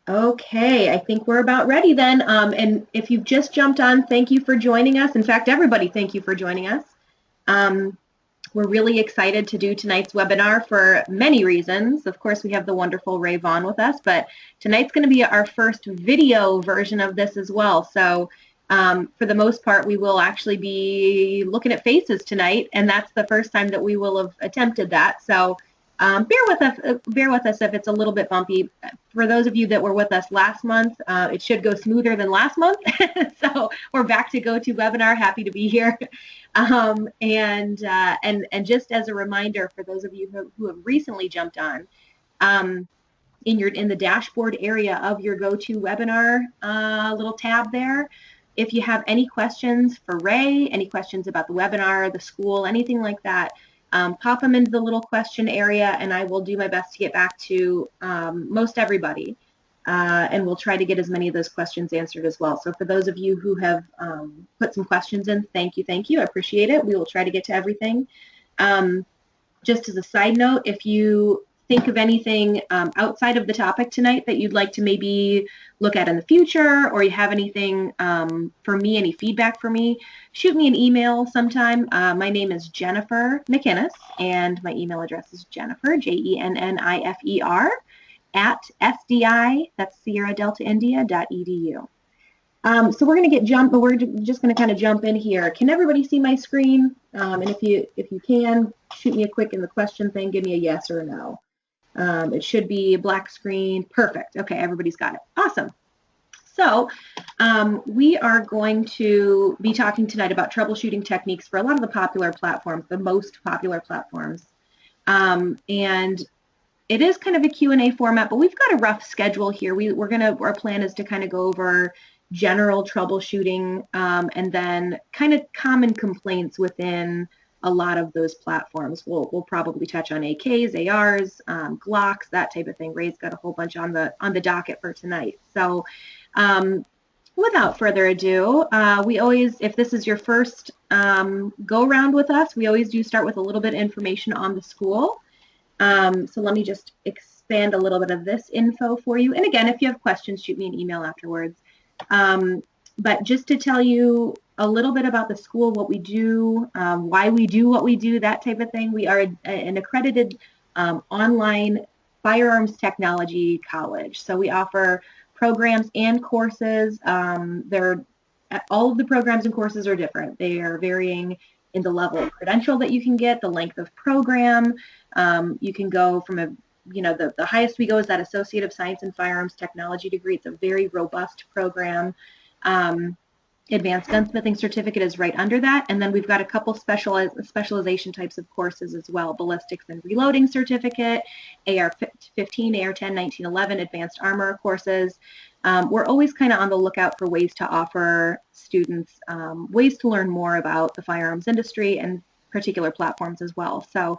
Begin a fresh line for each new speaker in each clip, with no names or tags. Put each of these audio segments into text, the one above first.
Okay, I think we're about ready then. And if you've just jumped on, thank you for joining us. In fact, everybody, thank you for joining us. Um, we're really excited to do tonight's webinar for many reasons. Of course, we have the wonderful Ray Vaughn with us, but tonight's going to be our first video version of this as well. So for the most part, we will actually be looking at faces tonight, and that's the first time that we will have attempted that. So bear with us if it's a little bit bumpy. For those of you that were with us last month, it should go smoother than last month. So we're back to GoToWebinar. Happy to be here. And just as a reminder for those of you who have recently jumped on, in the dashboard area of your GoToWebinar little tab there, if you have any questions for Ray, any questions about the webinar, the school, anything like that, pop them into the little question area, and I will do my best to get back to most everybody. And we'll try to get as many of those questions answered as well. So for those of you who have put some questions in, thank you. I appreciate it. We will try to get to everything. Just as a side note, if you think of anything outside of the topic tonight that you'd like to maybe look at in the future, or you have anything for me, any feedback for me, shoot me an email sometime. My name is Jennifer McInnes, and my email address is Jennifer, JENNIFER, at SDI, that's Sierra Delta India.edu. So we're going to we're just going to kind of jump in here. Can everybody see my screen? And if you can, shoot me a quick in the question thing, give me a yes or a no. It should be a black screen. Perfect. Okay, everybody's got it. Awesome. So we are going to be talking tonight about troubleshooting techniques for a lot of the popular platforms, the most popular platforms. And it is kind of a Q&A format, but we've got a rough schedule here. Our plan is to kind of go over general troubleshooting and then kind of common complaints within a lot of those platforms. We'll probably touch on AKs, ARs, Glocks, that type of thing. Ray's got a whole bunch on the docket for tonight. So without further ado, we always, if this is your first go around with us, we always do start with a little bit of information on the school. So let me just expand a little bit of this info for you. And again, if you have questions, shoot me an email afterwards. But just to tell you a little bit about the school, what we do, why we do what we do, that type of thing. We are an accredited online firearms technology college. So we offer programs and courses. All of the programs and courses are different. They are varying in the level of credential that you can get, the length of program. You can go from the highest we go is that Associate of Science in Firearms Technology degree. It's a very robust program. Advanced Gunsmithing certificate is right under that, and then we've got a couple specialization types of courses as well. Ballistics and Reloading certificate, AR-15, AR-10, 1911, Advanced Armor courses. We're always kind of on the lookout for ways to offer students ways to learn more about the firearms industry and particular platforms as well. So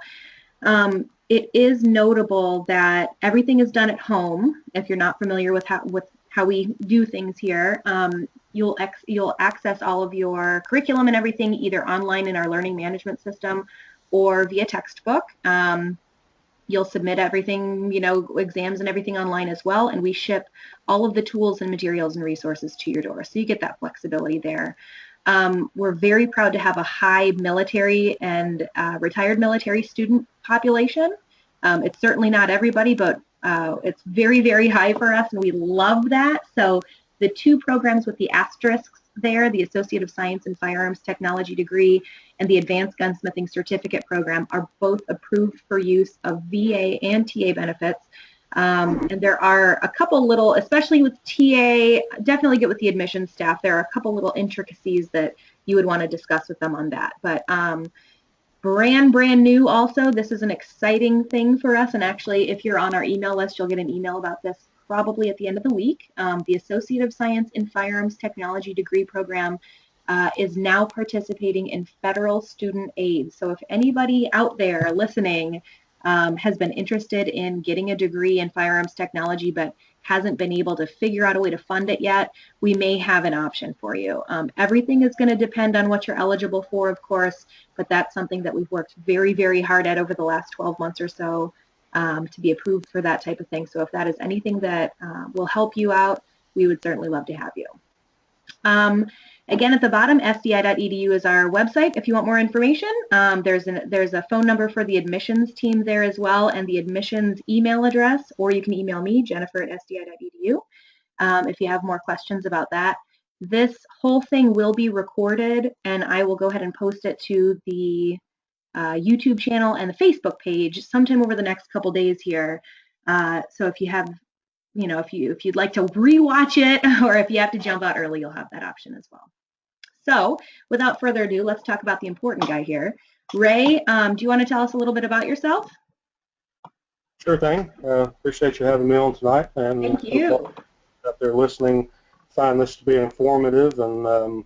it is notable that everything is done at home. If you're not familiar with how we do things here, you'll access all of your curriculum and everything either online in our learning management system or via textbook. You'll submit everything, exams and everything online as well, and we ship all of the tools and materials and resources to your door, so you get that flexibility there. We're very proud to have a high military and retired military student population. It's certainly not everybody, but it's very, very high for us, and we love that. So the two programs with the asterisks there, the Associate of Science in Firearms Technology degree and the Advanced Gunsmithing Certificate program, are both approved for use of VA and TA benefits. And there are a couple little, especially with TA, definitely get with the admissions staff. There are a couple little intricacies that you would want to discuss with them on that. But brand new also, this is an exciting thing for us. And actually, if you're on our email list, you'll get an email about this probably at the end of the week. The Associate of Science in Firearms Technology degree program is now participating in federal student aid. So if anybody out there listening has been interested in getting a degree in firearms technology but hasn't been able to figure out a way to fund it yet, we may have an option for you. Everything is going to depend on what you're eligible for, of course, but that's something that we've worked very, very hard at over the last 12 months or so. to be approved for that type of thing. So if that is anything that will help you out, we would certainly love to have you. Again, at the bottom, sdi.edu is our website. If you want more information, there's a phone number for the admissions team there as well, and the admissions email address, or you can email me, jennifer@sdi.edu, if you have more questions about that. This whole thing will be recorded, and I will go ahead and post it to the YouTube channel and the Facebook page sometime over the next couple days here. So if you have, if you'd like to rewatch it, or if you have to jump out early, you'll have that option as well. So without further ado, let's talk about the important guy here. Ray, do you want to tell us a little bit about yourself?
Sure thing. Appreciate you having me on tonight. And
thank you.
Out there listening, find this to be informative and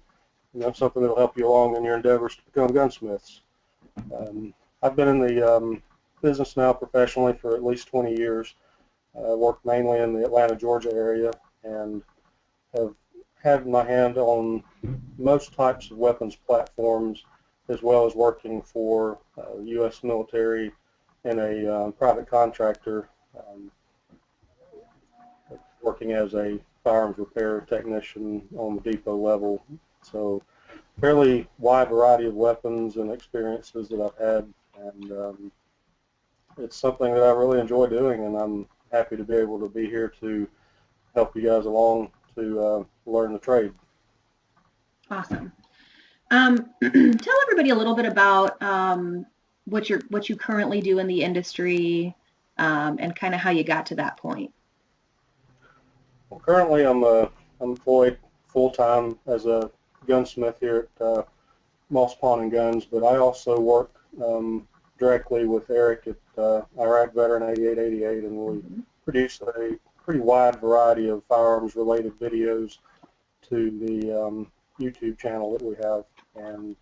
something that'll help you along in your endeavors to become gunsmiths. I've been in the business now professionally for at least 20 years. Worked mainly in the Atlanta, Georgia area, and have had my hand on most types of weapons platforms, as well as working for the U.S. military in a private contractor, working as a firearms repair technician on the depot level. So fairly wide variety of weapons and experiences that I've had, and it's something that I really enjoy doing, and I'm happy to be able to be here to help you guys along to learn the trade.
Awesome. Tell everybody a little bit about what you currently do in the industry, and kind of how you got to that point.
Well, currently I'm employed full-time as a gunsmith here at Moss Pond & Guns, but I also work directly with Eric at Iraq Veteran 8888, and we produce a pretty wide variety of firearms-related videos to the YouTube channel that we have. And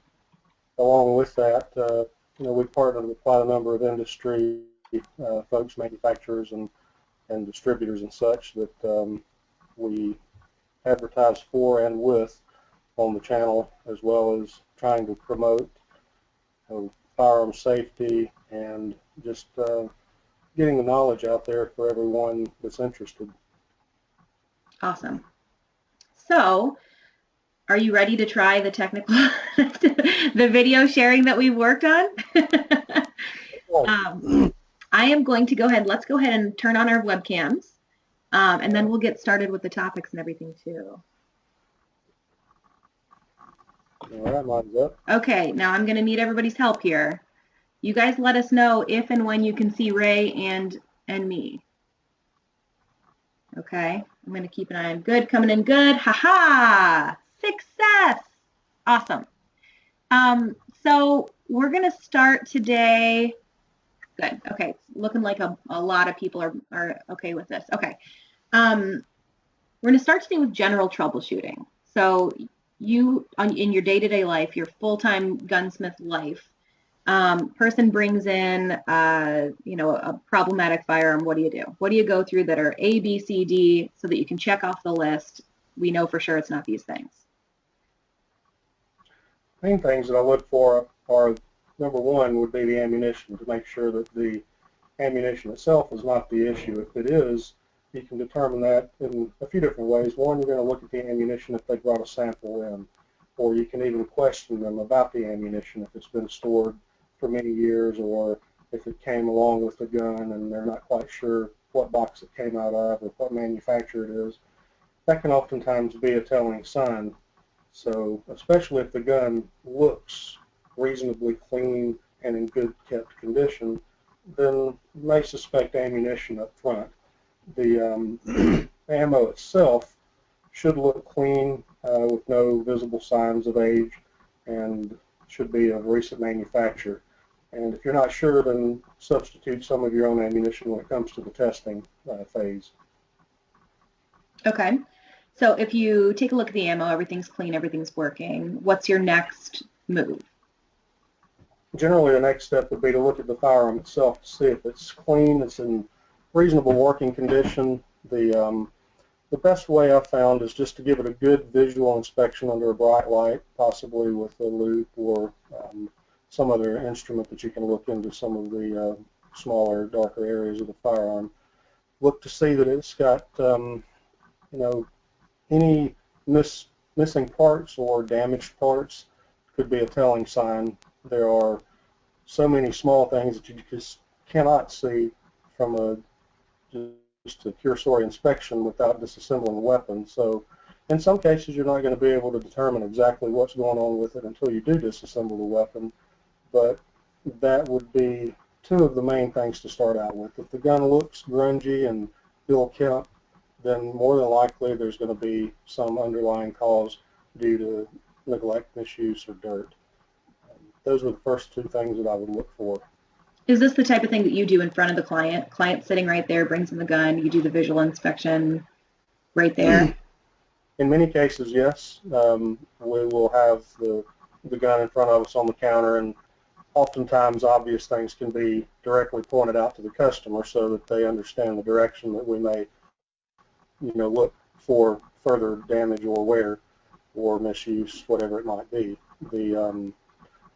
along with that, we partner with quite a number of industry folks, manufacturers and distributors and such that we advertise for and with on the channel, as well as trying to promote firearm safety and just getting the knowledge out there for everyone that's interested.
Awesome. So, are you ready to try the technical, the video sharing that we've worked on? I am going to go ahead, let's go ahead and turn on our webcams, and then we'll get started with the topics and everything too.
All right, mine's up.
Okay, now I'm going to need everybody's help here. You guys let us know if and when you can see Ray and me. Okay, I'm going to keep an eye on good, coming in good. Ha-ha! Success! Awesome. So we're going to start today. Good. Okay, it's looking like a lot of people are okay with this. Okay. We're going to start today with general troubleshooting. So you, in your day-to-day life, your full-time gunsmith life, person brings in, a problematic firearm. What do you do? What do you go through that are A, B, C, D, so that you can check off the list? We know for sure it's not these things.
Main things that I look for are, number one, would be the ammunition, to make sure that the ammunition itself is not the issue. If it is, you can determine that in a few different ways. One, you're going to look at the ammunition if they brought a sample in, or you can even question them about the ammunition if it's been stored for many years, or if it came along with the gun and they're not quite sure what box it came out of or what manufacturer it is. That can oftentimes be a telling sign. So especially if the gun looks reasonably clean and in good kept condition, then you may suspect ammunition up front. The ammo itself should look clean with no visible signs of age and should be of recent manufacture. And if you're not sure, then substitute some of your own ammunition when it comes to the testing phase.
Okay. So if you take a look at the ammo, everything's clean, everything's working, what's your next move?
Generally, the next step would be to look at the firearm itself to see if it's clean, it's in reasonable working condition. The best way I've found is just to give it a good visual inspection under a bright light, possibly with a loupe or some other instrument that you can look into some of the smaller, darker areas of the firearm. Look to see that it's got, you know, any missing parts or damaged parts could be a telling sign. There are so many small things that you just cannot see from just a cursory inspection without disassembling the weapon. So in some cases you're not going to be able to determine exactly what's going on with it until you do disassemble the weapon, but that would be two of the main things to start out with. If the gun looks grungy and ill-kept, then more than likely there's going to be some underlying cause due to neglect, misuse, or dirt. Those are the first two things that I would look for.
Is this the type of thing that you do in front of the client? Client sitting right there, brings in the gun, you do the visual inspection right there?
In many cases, yes. We will have the gun in front of us on the counter, and oftentimes obvious things can be directly pointed out to the customer so that they understand the direction that we may, you know, look for further damage or wear or misuse, whatever it might be. The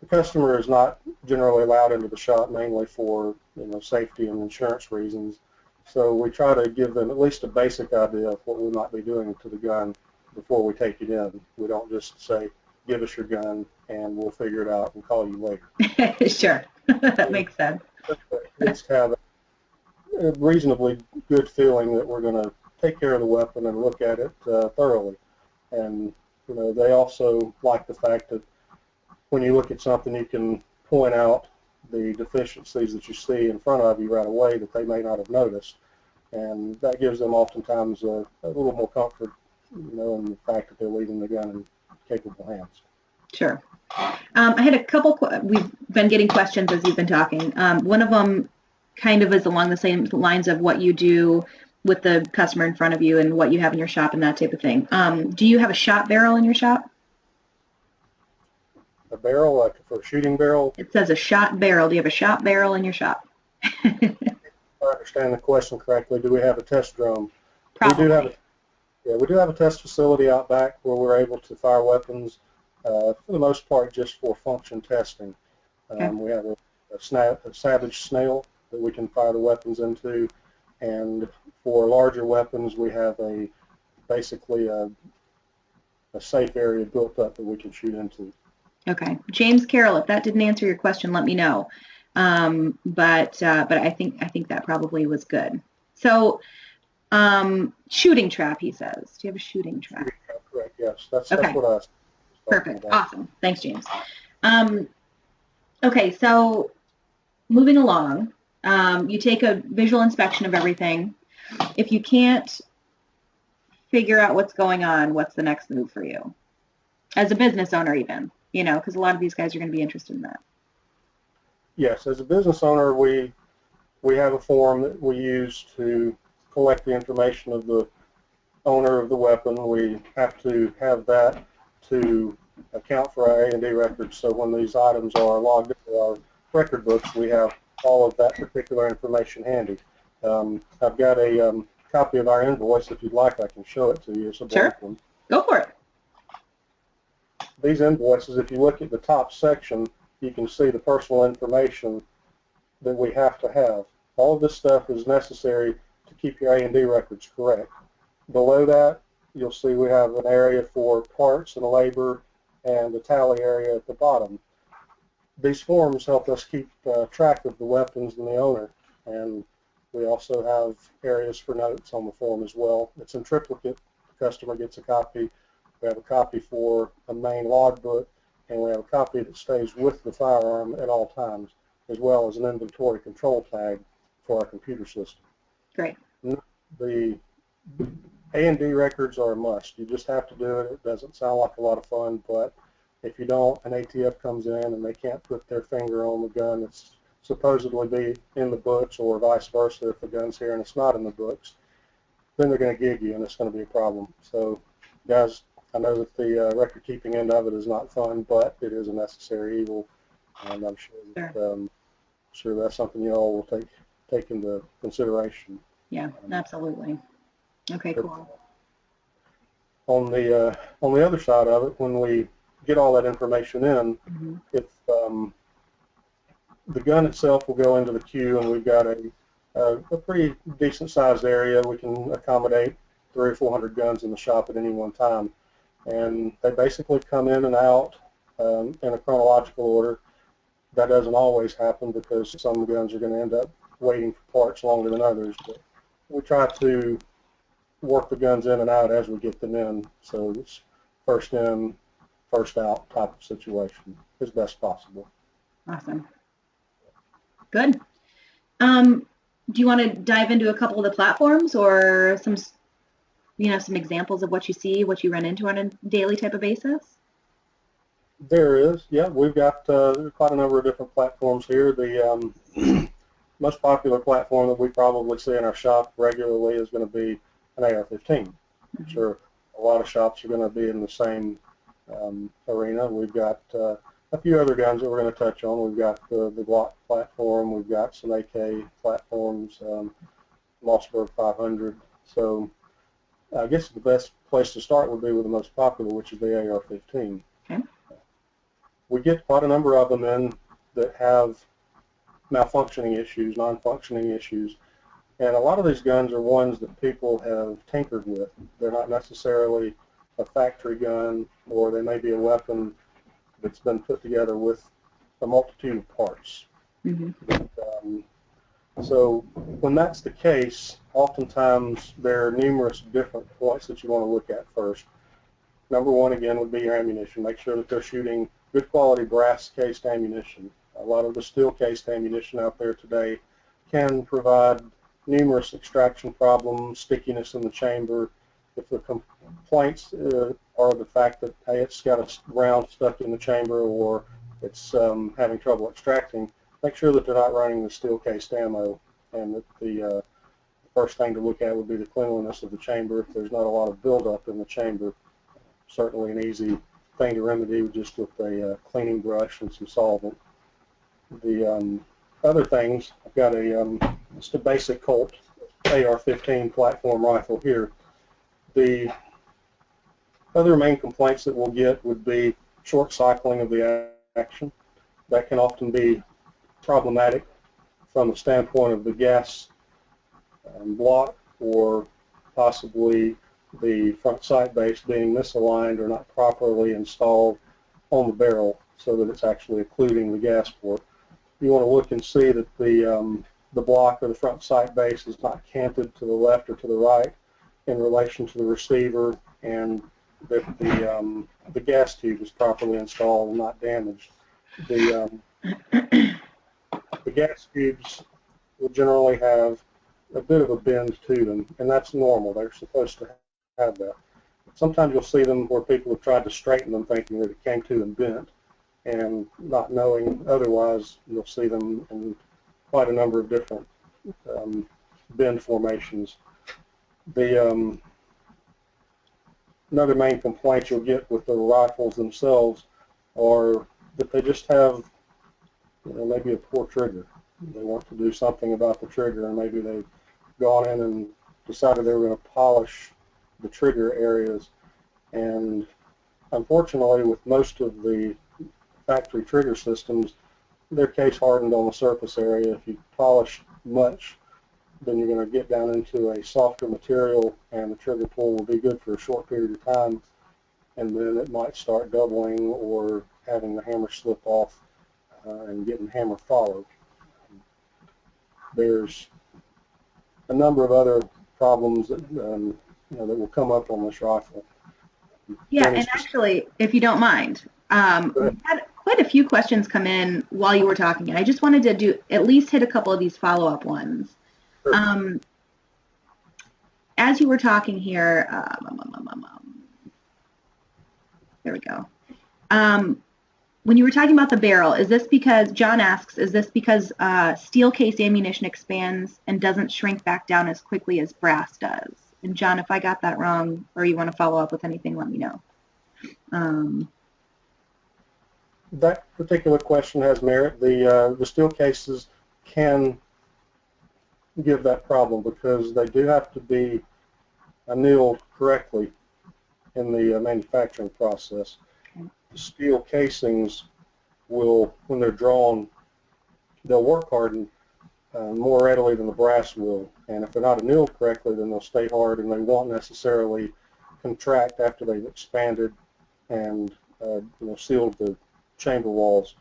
customer is not generally allowed into the shop mainly for, you know, safety and insurance reasons. So we try to give them at least a basic idea of what we might be doing to the gun before we take it in. We don't just say, give us your gun and we'll figure it out and call you later.
Sure. That makes sense.
Just have a reasonably good feeling that we're going to take care of the weapon and look at it thoroughly. And, you know, they also like the fact that when you look at something, you can point out the deficiencies that you see in front of you right away that they may not have noticed. And that gives them oftentimes a little more comfort, you know, in the fact that they're leaving the gun in capable hands.
Sure. I had a couple, we've been getting questions as you've been talking. One of them kind of is along the same lines of what you do with the customer in front of you and what you have in your shop and that type of thing. Do you have a shot barrel in your shop?
A barrel, like for a shooting barrel?
It says a shot barrel. Do you have a shot barrel in your shop?
If I understand the question correctly, do we have a test drum?
Probably.
We do have a test facility out back where we're able to fire weapons, for the most part just for function testing.
Okay.
We have a Savage snail that we can fire the weapons into, and for larger weapons we have basically a safe area built up that we can shoot into.
Okay, James Carroll, if that didn't answer your question, let me know. But I think that probably was good. So, shooting trap, he says. Do you have a shooting trap?
Shooting trap, correct. Yes, that's
okay.
That's what I was
Perfect.
about.
Awesome. Thanks, James. Okay, so moving along, you take a visual inspection of everything. If you can't figure out what's going on, what's the next move for you? As a business owner even, you know, because a lot of these guys are going to be interested in that.
Yes, as a business owner, we have a form that we use to collect the information of the owner of the weapon. We have to have that to account for our A&D records, so when these items are logged into our record books, we have all of that particular information handy. I've got a copy of our invoice. If you'd like, I can show it to you. It's a blank one.
Go for it.
These invoices, if you look at the top section, you can see the personal information that we have to have. All of this stuff is necessary to keep your A&D records correct. Below that, you'll see we have an area for parts and labor and a tally area at the bottom. These forms help us keep track of the weapons and the owner, and we also have areas for notes on the form as well. It's in triplicate. The customer gets a copy. We have a copy for a main logbook, and we have a copy that stays with the firearm at all times, as well as an inventory control tag for our computer system.
Great.
The A&D records are a must. You just have to do it. It doesn't sound like a lot of fun, but if you don't, an ATF comes in and they can't put their finger on the gun that's supposedly be in the books, or vice versa, if the gun's here and it's not in the books, then they're going to gig you and it's going to be a problem. So, guys, I know that the record-keeping end of it is not fun, but it is a necessary evil, and I'm sure that's something you all will take into consideration.
Yeah, absolutely. Okay, cool.
On the other side of it, when we get all that information in, if the gun itself will go into the queue, and we've got a pretty decent sized area. We can accommodate 300 or 400 guns in the shop at any one time, and they basically come in and out in a chronological order. That doesn't always happen because some guns are going to end up waiting for parts longer than others, but we try to work the guns in and out as we get them in, so it's first in, first out type of situation as best possible.
Awesome. Good. Do you want to dive into a couple of the platforms or some examples of what you see, what you run into on a daily type of basis?
There is, yeah. We've got quite a number of different platforms here. The most popular platform that we probably see in our shop regularly is going to be an AR-15. I'm sure a lot of shops are going to be in the same arena. We've got a few other guns that we're going to touch on. We've got the Glock platform. We've got some AK platforms, Mossberg 500. So I guess the best place to start would be with the most popular, which is the AR-15.
Okay.
We get quite a number of them in that have malfunctioning issues, non-functioning issues, and a lot of these guns are ones that people have tinkered with. They're not necessarily a factory gun, or they may be a weapon that's been put together with a multitude of parts. Mm-hmm. So when that's the case, oftentimes there are numerous different points that you want to look at first. Number one, again, would be your ammunition. Make sure that they're shooting good quality brass-cased ammunition. A lot of the steel-cased ammunition out there today can provide numerous extraction problems, stickiness in the chamber. If the complaints are the fact that, hey, it's got a round stuck in the chamber or it's having trouble extracting, make sure that they're not running the steel-cased ammo, and that the first thing to look at would be the cleanliness of the chamber. If there's not a lot of buildup in the chamber, certainly an easy thing to remedy just with a cleaning brush and some solvent. The other things, I've got just a basic Colt AR-15 platform rifle here. The other main complaints that we'll get would be short cycling of the action. That can often be problematic from the standpoint of the gas block, or possibly the front sight base being misaligned or not properly installed on the barrel so that it's actually occluding the gas port. You want to look and see that the block or the front sight base is not canted to the left or to the right in relation to the receiver, and that the gas tube is properly installed and not damaged. The gas tubes will generally have a bit of a bend to them, and that's normal. They're supposed to have that. Sometimes you'll see them where people have tried to straighten them thinking that it came to them bent, and not knowing otherwise, you'll see them in quite a number of different bend formations. Another main complaint you'll get with the rifles themselves are that they just have maybe a poor trigger. They want to do something about the trigger, and maybe they've gone in and decided they were going to polish the trigger areas. And unfortunately, with most of the factory trigger systems, they're case hardened on the surface area. If you polish much, then you're going to get down into a softer material, and the trigger pull will be good for a short period of time, and then it might start doubling or having the hammer slip off and getting hammer followed. There's a number of other problems that that will come up on this rifle.
Yeah, and actually, if you don't mind, we had quite a few questions come in while you were talking, and I just wanted to at least hit a couple of these follow-up ones. Sure. As you were talking here, there we go. When you were talking about the barrel, is this because, John asks, is this because steel case ammunition expands and doesn't shrink back down as quickly as brass does? And John, if I got that wrong, or you want to follow up with anything, let me know.
That particular question has merit. The steel cases can give that problem because they do have to be annealed correctly in the manufacturing process. The steel casings will, when they're drawn, they'll work harden more readily than the brass will. And if they're not annealed correctly, then they'll stay hard and they won't necessarily contract after they've expanded and sealed the chamber walls.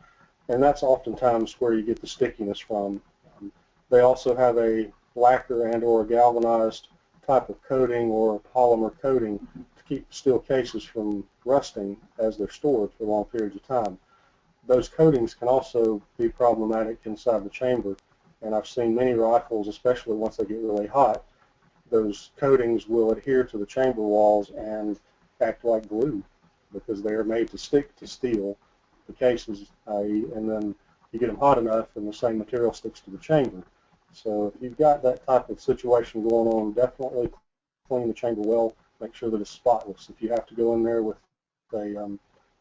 And that's oftentimes where you get the stickiness from. They also have a lacquer and or a galvanized type of coating or polymer coating to keep steel cases from rusting as they're stored for long periods of time. Those coatings can also be problematic inside the chamber, and I've seen many rifles, especially once they get really hot, those coatings will adhere to the chamber walls and act like glue because they are made to stick to steel, the cases, i.e., and then you get them hot enough and the same material sticks to the chamber. So if you've got that type of situation going on, definitely clean the chamber well, make sure that it's spotless. If you have to go in there with a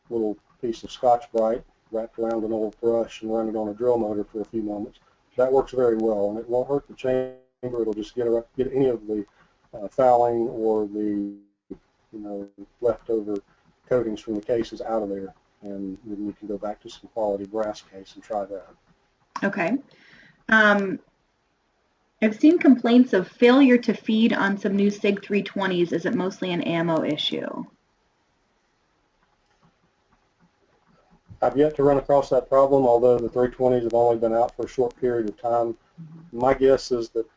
little piece of Scotch-Brite wrapped around an old brush and run it on a drill motor for a few moments, that works very well, and it won't hurt the chamber. It'll just get any of the fouling or the leftover coatings from the cases out of there, and then you can go back to some quality brass case and try that.
Okay. I've seen complaints of failure to feed on some new SIG 320s. Is it mostly an ammo issue?
I've yet to run across that problem, although the 320s have only been out for a short period of time. My guess is that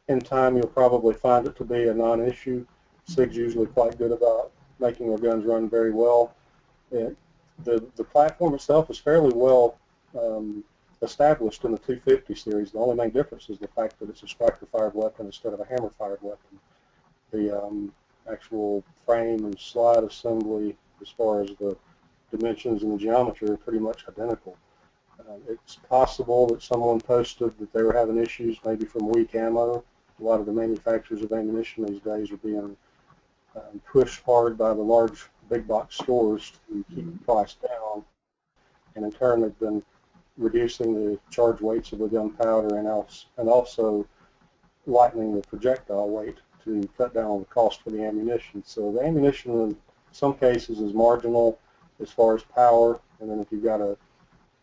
in time you'll probably find it to be a non-issue. SIG's usually quite good about making their guns run very well. The platform itself is fairly well established in the 250 series. The only main difference is the fact that it's a striker-fired weapon instead of a hammer-fired weapon. The actual frame and slide assembly, as far as the dimensions and the geometry, are pretty much identical. It's possible that someone posted that they were having issues maybe from weak ammo. A lot of the manufacturers of ammunition these days are being pushed hard by the large big box stores to keep the price down, and in turn they've been reducing the charge weights of the gunpowder and also lightening the projectile weight to cut down on the cost for the ammunition. So the ammunition in some cases is marginal as far as power, and then if you've got an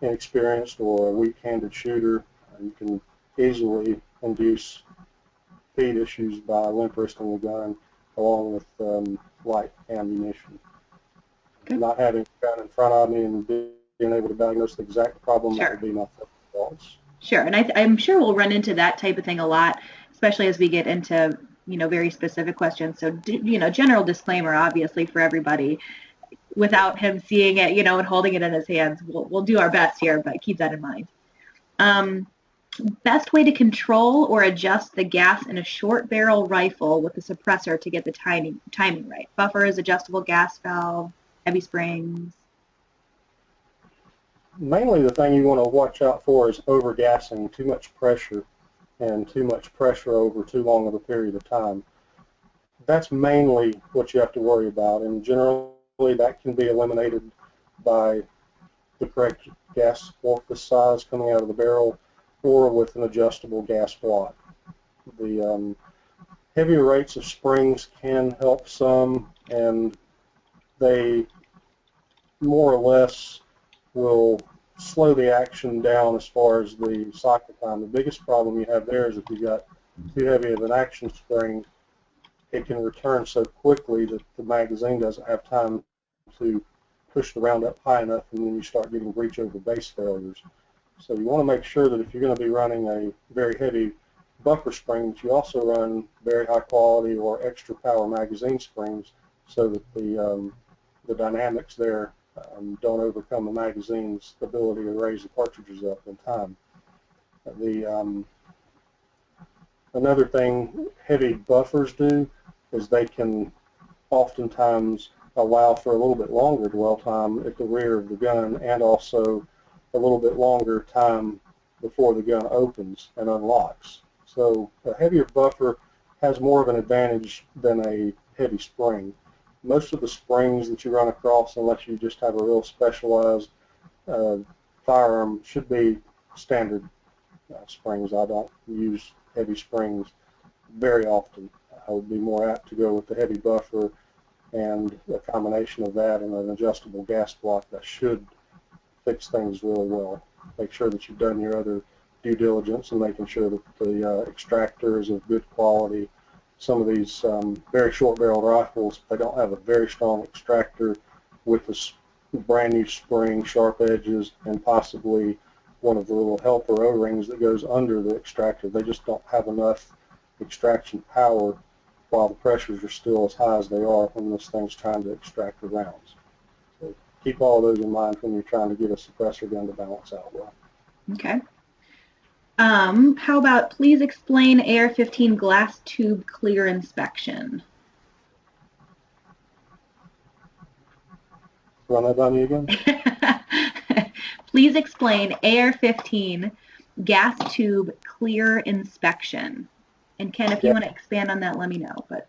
inexperienced or a weak-handed shooter, you can easily induce feed issues by limp wristing the gun along with light ammunition.
Good.
Not having a gun in front of me and being able to diagnose the exact problem,
Sure.
That would be my thoughts.
Sure, and I'm sure we'll run into that type of thing a lot, especially as we get into very specific questions. So general disclaimer, obviously, for everybody, without him seeing it, and holding it in his hands. We'll do our best here, but keep that in mind. Best way to control or adjust the gas in a short barrel rifle with a suppressor to get the timing right. Buffers, adjustable gas valve, heavy springs.
Mainly the thing you want to watch out for is overgassing, too much pressure, and too much pressure over too long of a period of time. That's mainly what you have to worry about, and generally that can be eliminated by the correct gas orifice size coming out of the barrel or with an adjustable gas block. The heavier rates of springs can help some, and they more or less will slow the action down as far as the cycle time. The biggest problem you have there is if you've got too heavy of an action spring, it can return so quickly that the magazine doesn't have time to push the round up high enough, and then you start getting breech over base failures. So you want to make sure that if you're going to be running a very heavy buffer spring, that you also run very high quality or extra power magazine springs so that the dynamics there don't overcome the magazine's ability to raise the cartridges up in time. Another thing heavy buffers do is they can oftentimes allow for a little bit longer dwell time at the rear of the gun and also a little bit longer time before the gun opens and unlocks. So a heavier buffer has more of an advantage than a heavy spring. Most of the springs that you run across, unless you just have a real specialized firearm, should be standard springs. I don't use heavy springs very often. I would be more apt to go with the heavy buffer and a combination of that and an adjustable gas block that should fix things really well. make sure that you've done your other due diligence and making sure that the extractor is of good quality. Some of these very short-barreled rifles, they don't have a very strong extractor with a brand new spring, sharp edges, and possibly one of the little helper O-rings that goes under the extractor. They just don't have enough extraction power while the pressures are still as high as they are when this thing's trying to extract the rounds. So keep all of those in mind when you're trying to get a suppressor gun to balance out well.
Okay. How about please explain AR-15 glass tube clear inspection?
Run that by me again?
Please explain AR-15 gas tube clear inspection. And Ken, if you want to expand on that, let me know. But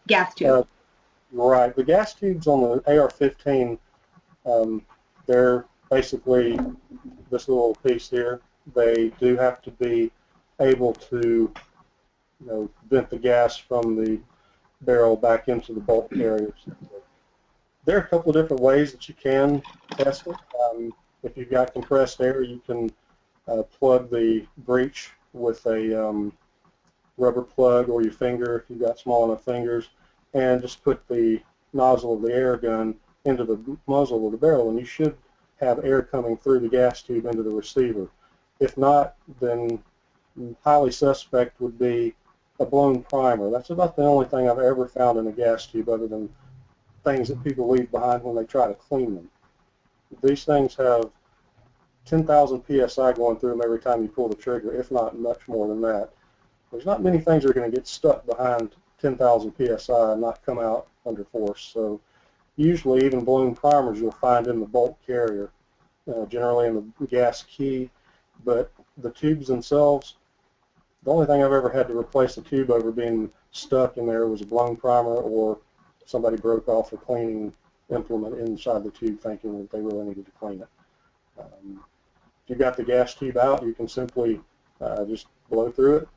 gas tube.
Right. The gas tubes on the AR-15, they're basically this little piece here. They do have to be able to, vent the gas from the barrel back into the bolt carriers. There are a couple of different ways that you can test it. If you've got compressed air, you can plug the breech with a rubber plug or your finger if you've got small enough fingers, and just put the nozzle of the air gun into the muzzle of the barrel, and you should have air coming through the gas tube into the receiver. If not, then highly suspect would be a blown primer. That's about the only thing I've ever found in a gas tube other than things that people leave behind when they try to clean them. These things have 10,000 psi going through them every time you pull the trigger, if not much more than that. There's not many things that are going to get stuck behind 10,000 psi and not come out under force. So usually even blown primers you'll find in the bolt carrier, generally in the gas key, but the tubes themselves, the only thing I've ever had to replace the tube over being stuck in there was a blown primer, or somebody broke off a cleaning implement inside the tube thinking that they really needed to clean it. If you've got the gas tube out, you can simply just blow through it.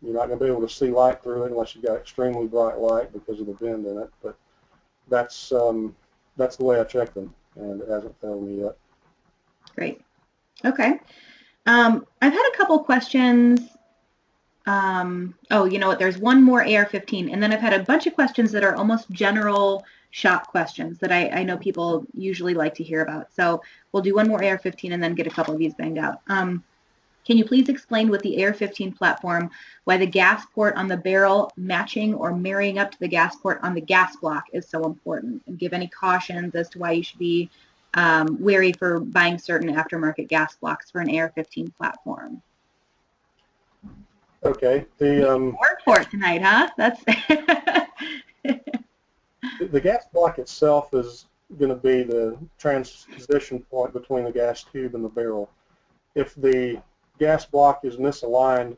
You're not going to be able to see light through it unless you've got extremely bright light because of the bend in it, but that's the way I check them, and it hasn't failed me yet.
Great. Okay. I've had a couple questions. Oh, you know what? There's one more AR-15, and then I've had a bunch of questions that are almost general shop questions that I know people usually like to hear about. So we'll do one more AR-15 and then get a couple of these banged out. Can you please explain with the AR-15 platform why the gas port on the barrel matching or marrying up to the gas port on the gas block is so important, and give any cautions as to why you should be wary for buying certain aftermarket gas blocks for an AR-15 platform?
Okay. The
work for it tonight, huh? That's
the gas block itself is going to be the transition point between the gas tube and the barrel. If the gas block is misaligned,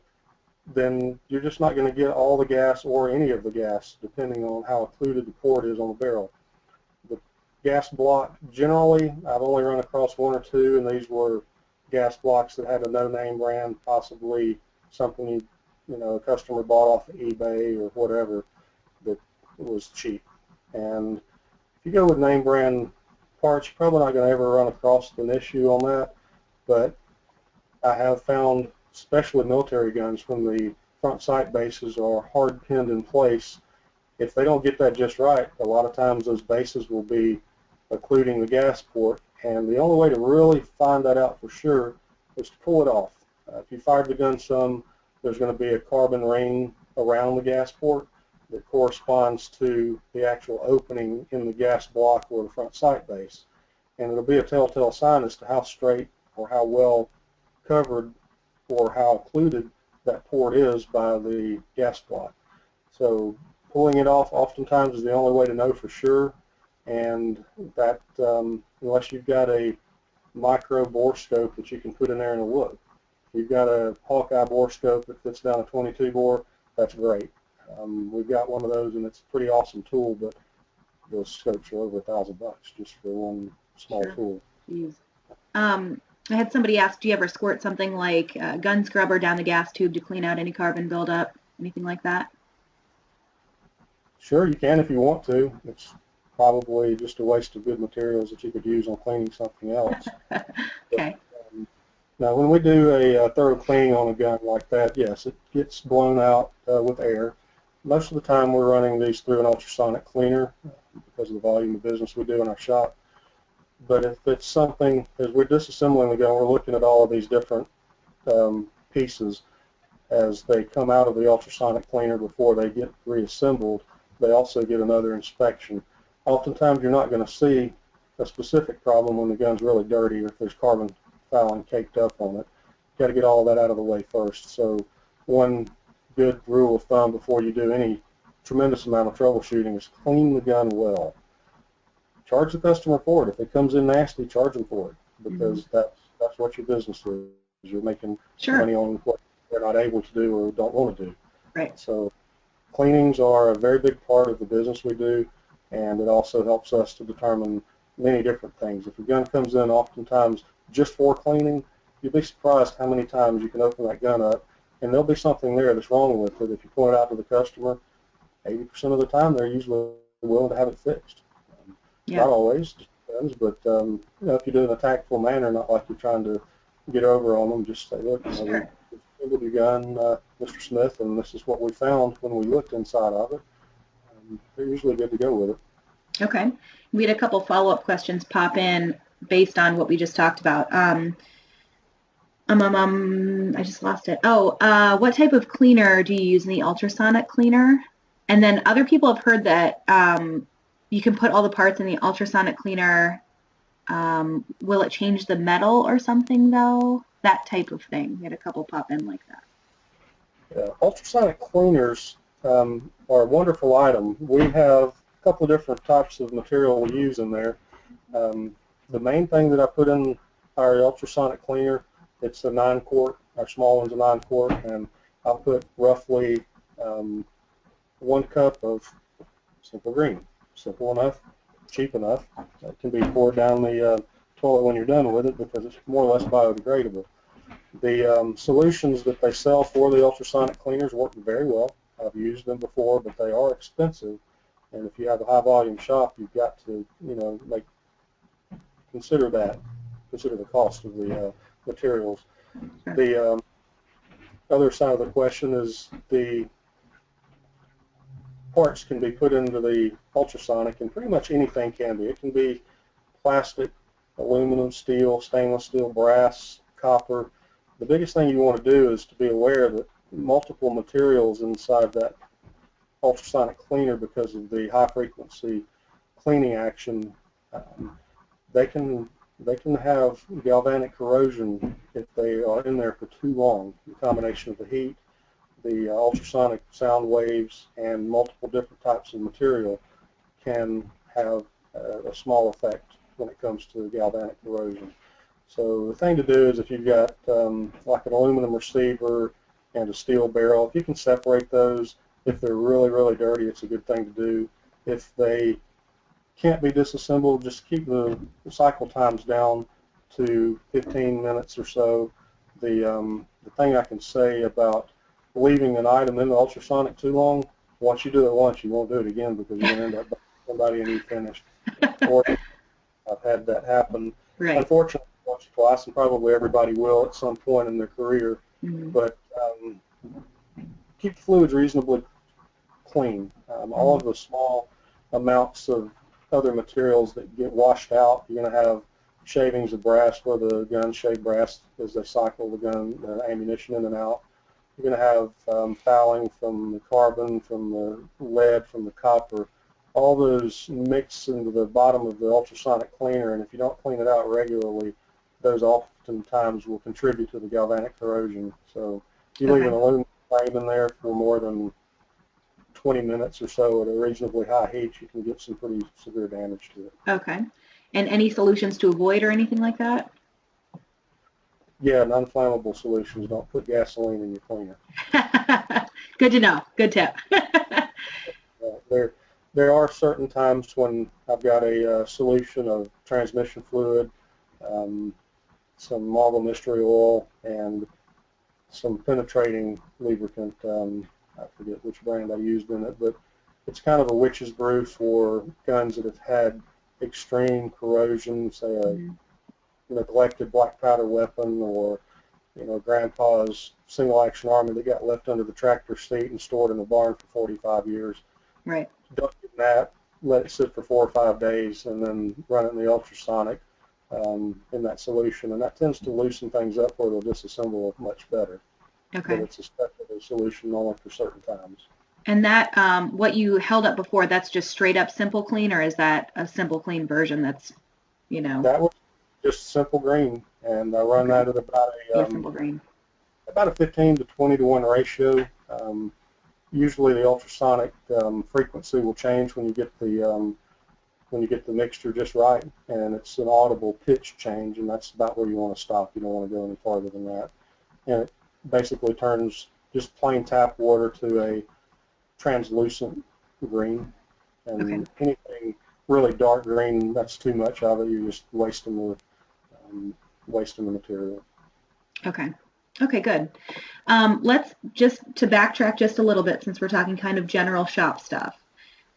then you're just not going to get all the gas or any of the gas, depending on how occluded the port is on the barrel. The gas block, generally, I've only run across one or two, and these were gas blocks that had a no-name brand, possibly something a customer bought off of eBay or whatever that was cheap. And if you go with name brand parts, you're probably not going to ever run across an issue on that. But I have found, especially military guns, when the front sight bases are hard pinned in place, if they don't get that just right, a lot of times those bases will be occluding the gas port. And the only way to really find that out for sure is to pull it off. If you fired the gun some, there's going to be a carbon ring around the gas port that corresponds to the actual opening in the gas block or the front sight base. And it'll be a telltale sign as to how straight or how well covered or how occluded that port is by the gas block. So pulling it off oftentimes is the only way to know for sure, and that unless you've got a micro bore scope that you can put in there and look. If you've got a Hawkeye bore scope that fits down a 22 bore, that's great. We've got one of those, and it's a pretty awesome tool, but those scopes are over $1,000 just for one small tool.
I had somebody ask, do you ever squirt something like gun scrubber down the gas tube to clean out any carbon buildup, anything like that?
Sure, you can if you want to. It's probably just a waste of good materials that you could use on cleaning something else.
Okay.
But, Now, when we do a thorough cleaning on a gun like that, yes, it gets blown out with air. Most of the time we're running these through an ultrasonic cleaner because of the volume of business we do in our shop. But if it's something, as we're disassembling the gun, we're looking at all of these different pieces as they come out of the ultrasonic cleaner before they get reassembled. They also get another inspection. Oftentimes you're not going to see a specific problem when the gun's really dirty or if there's carbon fouling caked up on it. You've got to get all that out of the way first. So one good rule of thumb before you do any tremendous amount of troubleshooting is clean the gun well. Charge the customer for it. If it comes in nasty, charge them for it, because that's what your business is. You're making money on what they're not able to do or don't want to do.
Right.
So cleanings are a very big part of the business we do, and it also helps us to determine many different things. If a gun comes in oftentimes just for cleaning, you'd be surprised how many times you can open that gun up and there'll be something there that's wrong with it. If you point it out to the customer, 80% of the time they're usually willing to have it fixed. Not always, just depends, but you know, if you do it in a tactful manner, not like you're trying to get over on them, just say, look, you know, we assembled your gun, Mr. Smith, and this is what we found when we looked inside of it. They're usually good to go with it.
Okay. We had a couple follow-up questions pop in based on what we just talked about. I just lost it. Oh, what type of cleaner do you use in the ultrasonic cleaner? And then other people have heard that you can put all the parts in the ultrasonic cleaner. Will it change the metal or something, though? That type of thing. We had a couple pop in like that.
Yeah, ultrasonic cleaners are a wonderful item. We have a couple of different types of material we use in there. The main thing that I put in our ultrasonic cleaner, it's a 9-quart. Our small one's a 9-quart, and I'll put roughly 1 cup of simple green. Simple enough, cheap enough. It can be poured down the toilet when you're done with it because it's more or less biodegradable. The solutions that they sell for the ultrasonic cleaners work very well. I've used them before, but they are expensive. And if you have a high volume shop, you've got to, you know, consider the cost of the materials. The other side of the question is the parts can be put into the ultrasonic, and pretty much anything can be. It can be plastic, aluminum, steel, stainless steel, brass, copper. The biggest thing you want to do is to be aware that multiple materials inside that ultrasonic cleaner, because of the high frequency cleaning action, they can have galvanic corrosion if they are in there for too long. The combination of the heat, the ultrasonic sound waves, and multiple different types of material can have a small effect when it comes to galvanic corrosion. So the thing to do is, if you've got like an aluminum receiver and a steel barrel, if you can separate those, if they're really, really dirty, it's a good thing to do. If they can't be disassembled, just keep the cycle times down to 15 minutes or so. The thing I can say about leaving an item in the ultrasonic too long, once you do it once, you won't do it again, because you're going to end up somebody and you finished. Or I've had that happen. Right. Unfortunately, once or twice, and probably everybody will at some point in their career. But keep the fluids reasonably clean. All of the small amounts of other materials that get washed out, you're going to have shavings of brass where the guns shave brass as they cycle the gun, ammunition in and out. You're going to have fouling from the carbon, from the lead, from the copper. All those mix into the bottom of the ultrasonic cleaner, and if you don't clean it out regularly, those oftentimes will contribute to the galvanic corrosion. So if you leave an aluminum flame in there for more than 20 minutes or so at a reasonably high heat, you can get some pretty severe damage to it. Okay.
And any solutions to avoid or anything like that?
Yeah, non-flammable solutions. Don't put gasoline in your cleaner.
Good to know. Good tip.
There are certain times when I've got a solution of transmission fluid, some marble mystery oil, and some penetrating lubricant. I forget which brand I used in it, but it's kind of a witch's brew for guns that have had extreme corrosion, say a neglected black powder weapon or grandpa's single-action army that got left under the tractor seat and stored in the barn for 45 years.
Right.
Don't do that. Let it sit for 4 or 5 days, and then run it in the ultrasonic in that solution, and that tends to loosen things up where they'll disassemble much better.
Okay.
But it's a special solution only for certain times.
And that, what you held up before, that's just straight up Simple Clean, or is that a Simple Clean version that's,
That was just simple green, and I run that at
Simple Green.
About a 15 to 20 to 1 ratio. Usually the ultrasonic frequency will change when you get the mixture just right, and it's an audible pitch change, and that's about where you want to stop. You don't want to go any farther than that. And it basically turns just plain tap water to a translucent green, and anything really dark green, that's too much of it. You're just wasting the material.
Okay. Okay, good. Let's just to backtrack just a little bit, since we're talking kind of general shop stuff.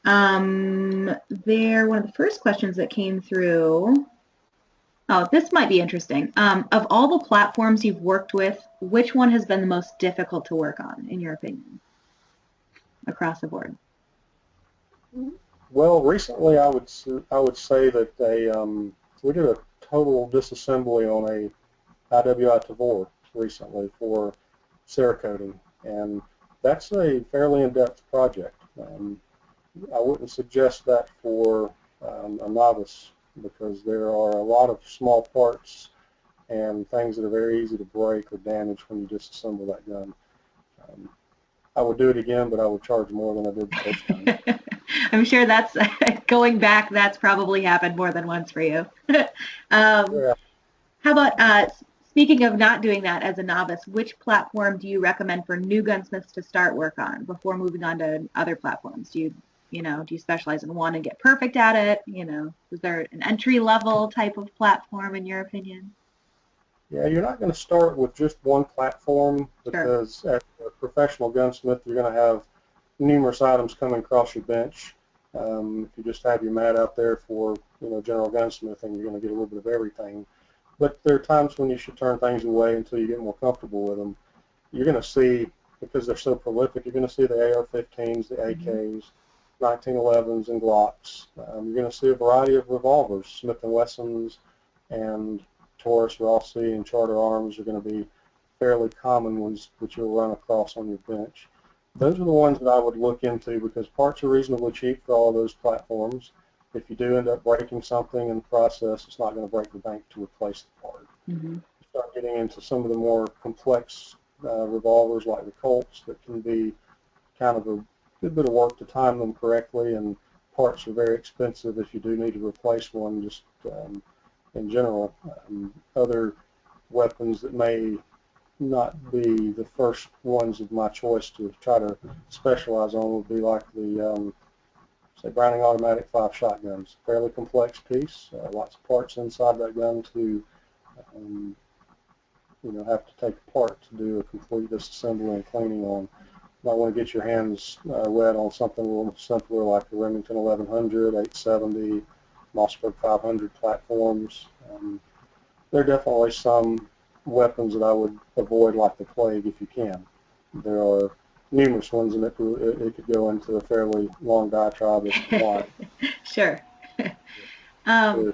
One of the first questions that came through. Oh, this might be interesting. Of all the platforms you've worked with, which one has been the most difficult to work on, in your opinion, across the board?
Well, recently I would say that we did a total disassembly on a IWI Tavor recently for Cerakoting, and that's a fairly in-depth project. I wouldn't suggest that for a novice, because there are a lot of small parts and things that are very easy to break or damage when you disassemble that gun. I would do it again, but I would charge more than I did the first time.
I'm sure that's going back. That's probably happened more than once for you.
Yeah.
How about speaking of not doing that as a novice? Which platform do you recommend for new gunsmiths to start work on before moving on to other platforms? Do you specialize in one and get perfect at it? Is there an entry level type of platform in your opinion?
Yeah, you're not going to start with just one platform, because as a professional gunsmith, you're going to have numerous items coming across your bench. If you just have your mat out there for general gunsmithing, you're going to get a little bit of everything. But there are times when you should turn things away until you get more comfortable with them. You're going to see, because they're so prolific, you're going to see the AR-15s, the AKs, 1911s, and Glocks. You're going to see a variety of revolvers, Smith & Wessons, and Taurus, Rossi, and Charter Arms are going to be fairly common ones that you'll run across on your bench. Those are the ones that I would look into, because parts are reasonably cheap for all of those platforms. If you do end up breaking something in the process, it's not going to break the bank to replace the part. You start getting into some of the more complex revolvers like the Colts that can be kind of a good bit of work to time them correctly, and parts are very expensive if you do need to replace one. Just in general, other weapons that may not be the first ones of my choice to try to specialize on would be like the say Browning automatic 5 shotguns. Fairly complex piece, lots of parts inside that gun to have to take apart to do a complete disassembly and cleaning on. You might want to get your hands wet on something a little simpler like the Remington 1100, 870, Mossberg 500 platforms. There are definitely some weapons that I would avoid like the plague if you can. There are numerous ones, and it could go into a fairly long diatribe if you want.
Sure.
There are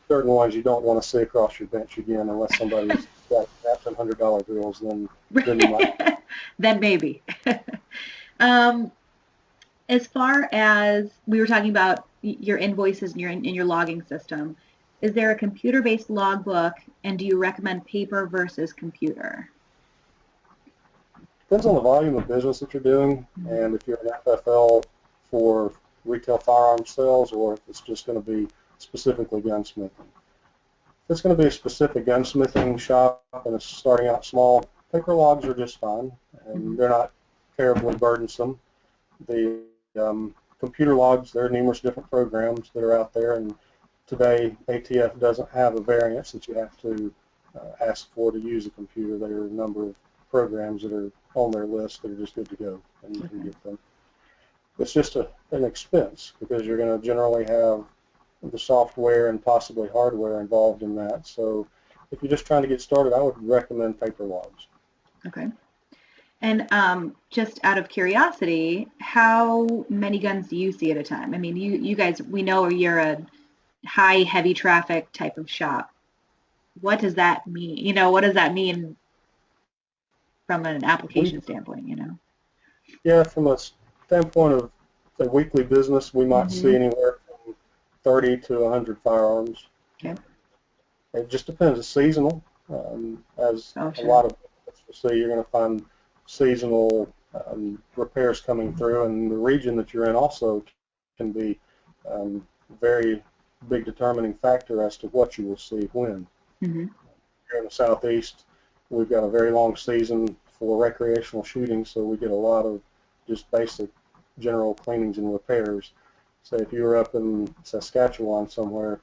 certain ones you don't want to see across your bench again unless somebody's got $100 bills, then you might.
Then maybe. As far as we were talking about your invoices and your logging system, is there a computer-based logbook, and do you recommend paper versus computer?
Depends on the volume of business that you're doing, and if you're an FFL for retail firearm sales, or if it's just going to be specifically gunsmithing. If it's going to be a specific gunsmithing shop and it's starting out small, paper logs are just fine, and they're not terribly burdensome. The computer logs, there are numerous different programs that are out there, and today ATF doesn't have a variance that you have to ask for to use a computer. There are a number of programs that are on their list that are just good to go, and you can get them. It's just an expense, because you're going to generally have the software and possibly hardware involved in that. So if you're just trying to get started, I would recommend paper logs.
Okay. And just out of curiosity, how many guns do you see at a time? I mean, you guys, we know you're a high heavy traffic type of shop. What does that mean? You know, what does that mean from an application standpoint, you know?
Yeah, from a standpoint of a weekly business, we might see anywhere from 30 to 100 firearms.
Okay.
It just depends. It's seasonal. As
Oh, sure.
a lot of businesses will see, you're going to find seasonal repairs coming through, and the region that you're in also can be very big determining factor as to what you will see when.
Mm-hmm.
Here in the southeast, we've got a very long season for recreational shooting, so we get a lot of just basic general cleanings and repairs. So if you were up in Saskatchewan somewhere,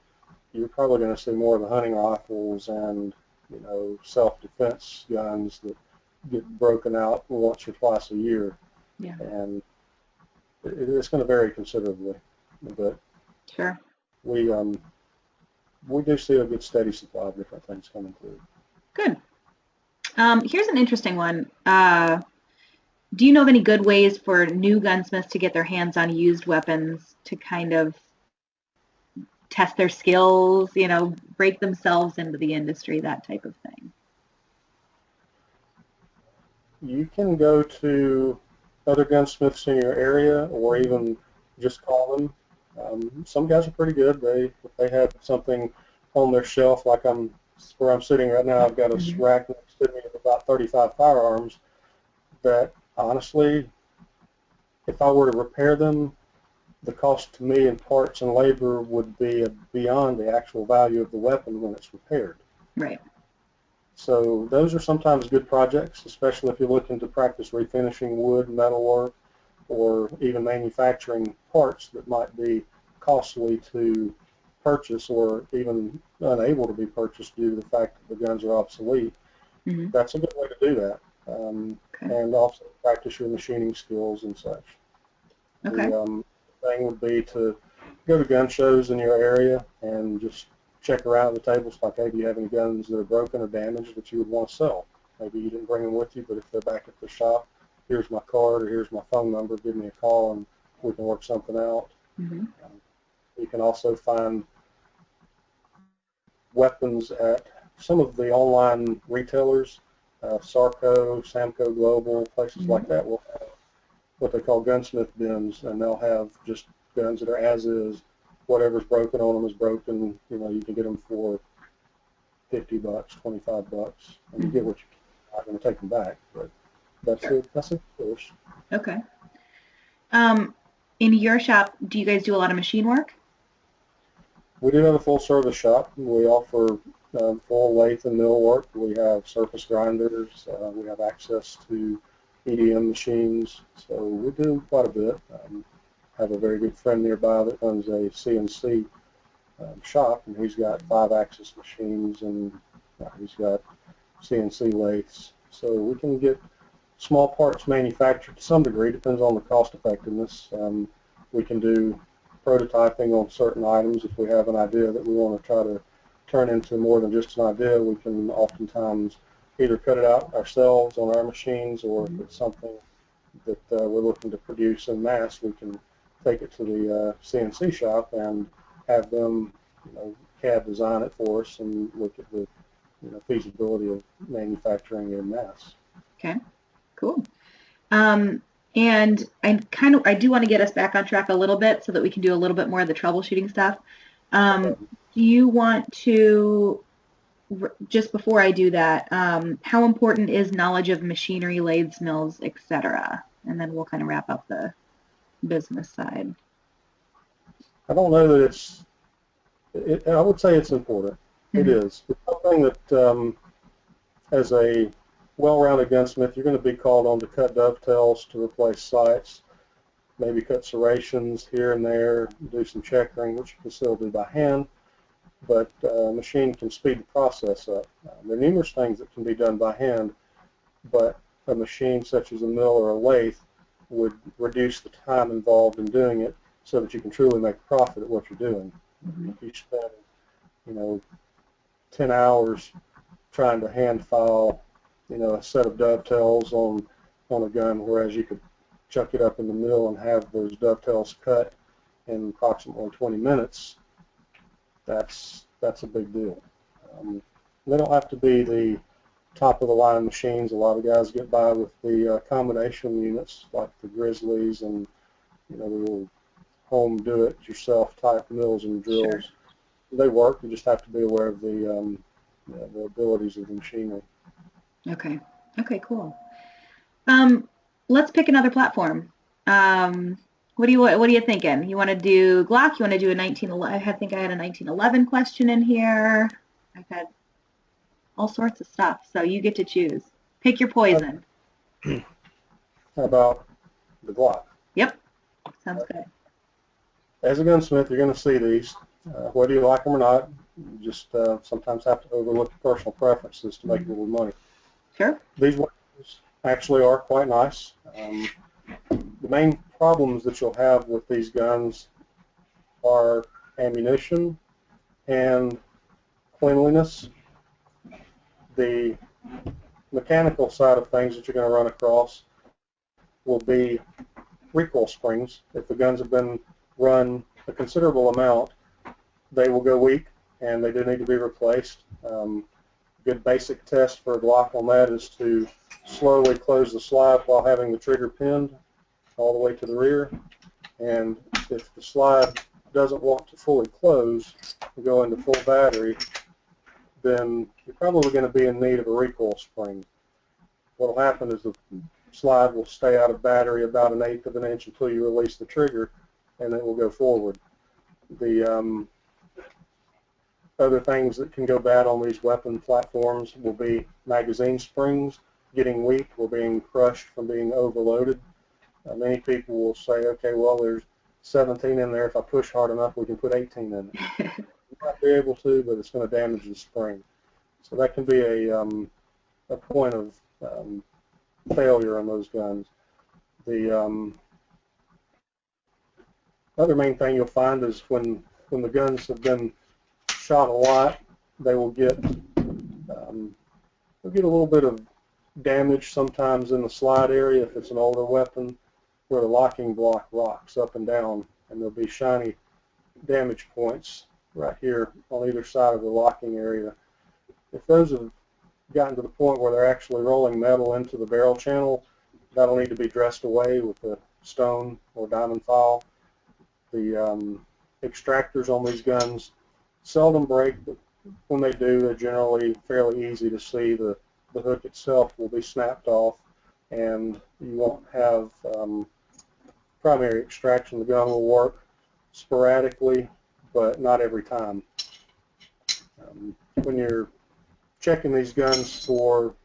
you're probably going to see more of the hunting rifles and, you know, self-defense guns that get broken out once or twice a year.
Yeah.
And it's going to vary considerably, but
Sure.
we do see a good steady supply of different things coming through.
Good. Here's an interesting one. Do you know of any good ways for new gunsmiths to get their hands on used weapons to kind of test their skills, you know, break themselves into the industry, that type of thing?
You can go to other gunsmiths in your area, or even just call them. Some guys are pretty good. If they have something on their shelf, like where I'm sitting right now, I've got a rack next to me of about 35 firearms that, honestly, if I were to repair them, the cost to me in parts and labor would be beyond the actual value of the weapon when it's repaired.
Right.
So those are sometimes good projects, especially if you're looking to practice refinishing wood, metalwork, or even manufacturing parts that might be costly to purchase or even unable to be purchased due to the fact that the guns are obsolete.
Mm-hmm.
That's a good way to do that. And also practice your machining skills and such.
Okay.
The thing would be to go to gun shows in your area and just check around at the tables, like, hey, do you have any guns that are broken or damaged that you would want to sell? Maybe you didn't bring them with you, but if they're back at the shop, here's my card or here's my phone number, give me a call and we can work something out.
Mm-hmm.
You can also find weapons at some of the online retailers, Sarco, Samco Global, places like that will have what they call gunsmith bins, and they'll have just guns that are as is. Whatever's broken on them is broken. You know, you can get them for $50, $25, and you get what you can. I'm not going to take them back, but that's a course.
Okay. In your shop, do you guys do a lot of machine work?
We do have a full service shop. We offer full lathe and mill work. We have surface grinders. We have access to EDM machines. So we do quite a bit. Have a very good friend nearby that runs a CNC shop, and he's got 5-axis machines, and he's got CNC lathes. So we can get small parts manufactured to some degree. Depends on the cost effectiveness. We can do prototyping on certain items. If we have an idea that we want to try to turn into more than just an idea, we can oftentimes either cut it out ourselves on our machines, or if it's something that we're looking to produce in mass, we can take it to the CNC shop and have them, CAD design it for us and look at the feasibility of manufacturing in mass.
Okay, cool. And I do want to get us back on track a little bit so that we can do a little bit more of the troubleshooting stuff. Do you want to, just before I do that, how important is knowledge of machinery, lathes, mills, etc.? And then we'll kind of wrap up the business side.
I don't know that I would say it's important. It is. It's something that as a well-rounded gunsmith, you're going to be called on to cut dovetails, to replace sights, maybe cut serrations here and there, do some checkering, which you can still do by hand, but a machine can speed the process up. There are numerous things that can be done by hand, but a machine such as a mill or a lathe would reduce the time involved in doing it so that you can truly make a profit at what you're doing. If you spend, 10 hours trying to hand file, you know, a set of dovetails on a gun, whereas you could chuck it up in the mill and have those dovetails cut in approximately 20 minutes. That's a big deal. They don't have to be the top of the line machines. A lot of guys get by with the combination units like the Grizzlies and, you know, the little home do-it-yourself type mills and drills.
Sure.
They work. You just have to be aware of the abilities of the machinery. Okay.
Okay, cool. Let's pick another platform. What are you thinking? You want to do Glock? You want to do a 1911? I think I had a 1911 question in here. I've had all sorts of stuff, so you get to choose. Pick your poison.
How about the Glock?
Yep, sounds good.
As a gunsmith, you're going to see these, whether you like them or not. You just sometimes have to overlook personal preferences to make a little money.
Sure.
These weapons actually are quite nice. The main problems that you'll have with these guns are ammunition and cleanliness. The mechanical side of things that you're going to run across will be recoil springs. If the guns have been run a considerable amount, they will go weak and they do need to be replaced. Good basic test for a Glock on that is to slowly close the slide while having the trigger pinned all the way to the rear. And if the slide doesn't want to fully close and go into full battery, then you're probably going to be in need of a recoil spring. What will happen is the slide will stay out of battery about 1/8 of an inch until you release the trigger, and it will go forward. The other things that can go bad on these weapon platforms will be magazine springs getting weak or being crushed from being overloaded. Many people will say, okay, well, there's 17 in there. If I push hard enough, we can put 18 in it. You might be able to, but it's going to damage the spring. So that can be a point of failure on those guns. The other main thing you'll find is when the guns have been shot a lot, they will get a little bit of damage sometimes in the slide area if it's an older weapon, where the locking block rocks up and down, and there'll be shiny damage points right here on either side of the locking area. If those have gotten to the point where they're actually rolling metal into the barrel channel, that'll need to be dressed away with a stone or diamond file. The extractors on these guns seldom break, but when they do, they're generally fairly easy to see. The hook itself will be snapped off, and you won't have primary extraction. The gun will work sporadically, but not every time. When you're checking these guns for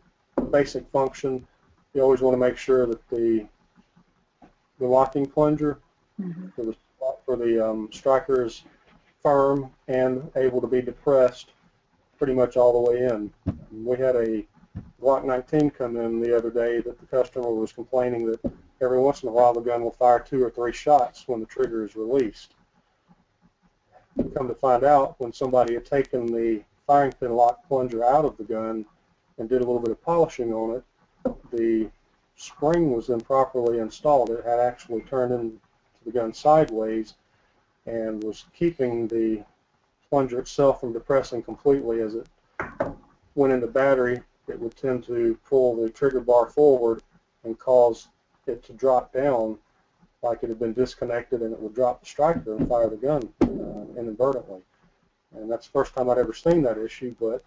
basic function, you always want to make sure that the locking plunger for the striker is firm and able to be depressed pretty much all the way in. We had a Glock 19 come in the other day that the customer was complaining that every once in a while the gun will fire 2 or 3 shots when the trigger is released. Come to find out, when somebody had taken the firing pin lock plunger out of the gun and did a little bit of polishing on it, the spring was improperly installed. It had actually turned into the gun sideways and was keeping the plunger itself from depressing completely. As it went into battery, it would tend to pull the trigger bar forward and cause it to drop down like it had been disconnected, and it would drop the striker and fire the gun inadvertently. And that's the first time I'd ever seen that issue, but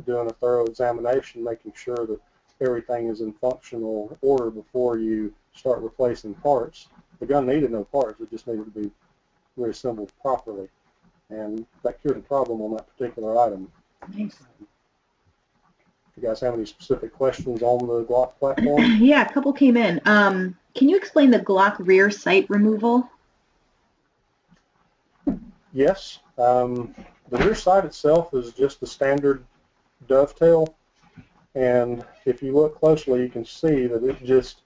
doing a thorough examination, making sure that everything is in functional order before you start replacing parts. The gun needed no parts, it just needed to be reassembled properly. And that cured the problem on that particular item.
Nice.
If you guys have any specific questions on the Glock platform?
Yeah, a couple came in. Can you explain the Glock rear sight removal?
Yes. The rear sight itself is just the standard dovetail, and if you look closely you can see that it just